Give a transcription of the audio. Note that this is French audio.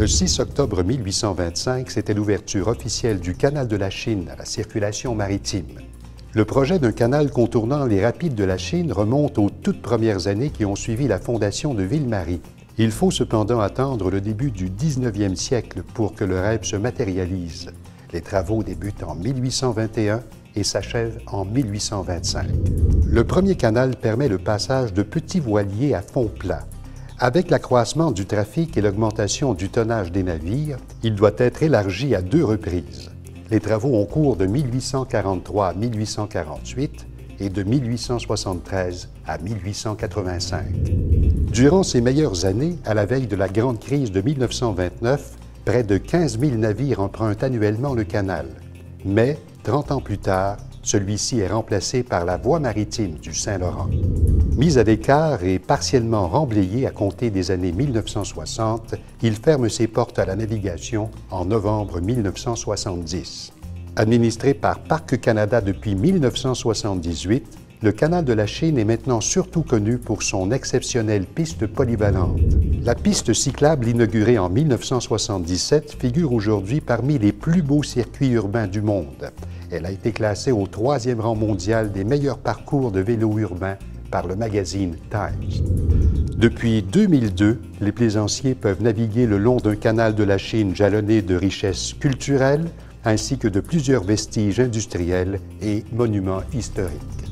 Le 6 octobre 1825, c'était l'ouverture officielle du canal de la Chine à la circulation maritime. Le projet d'un canal contournant les rapides de la Chine remonte aux toutes premières années qui ont suivi la fondation de Ville-Marie. Il faut cependant attendre le début du 19e siècle pour que le rêve se matérialise. Les travaux débutent en 1821 et s'achèvent en 1825. Le premier canal permet le passage de petits voiliers à fond plat. Avec l'accroissement du trafic et l'augmentation du tonnage des navires, il doit être élargi à 2 reprises. Les travaux ont cours de 1843 à 1848 et de 1873 à 1885. Durant ces meilleures années, à la veille de la grande crise de 1929, près de 15 000 navires empruntent annuellement le canal. Mais, 30 ans plus tard, celui-ci est remplacé par la voie maritime du Saint-Laurent. Mis à l'écart et partiellement remblayé à compter des années 1960, il ferme ses portes à la navigation en novembre 1970. Administré par Parcs Canada depuis 1978, le canal de la Chine est maintenant surtout connu pour son exceptionnelle piste polyvalente. La piste cyclable inaugurée en 1977 figure aujourd'hui parmi les plus beaux circuits urbains du monde. Elle a été classée au 3e rang mondial des meilleurs parcours de vélo urbain par le magazine Times. Depuis 2002, les plaisanciers peuvent naviguer le long d'un canal de la Chine jalonné de richesses culturelles ainsi que de plusieurs vestiges industriels et monuments historiques.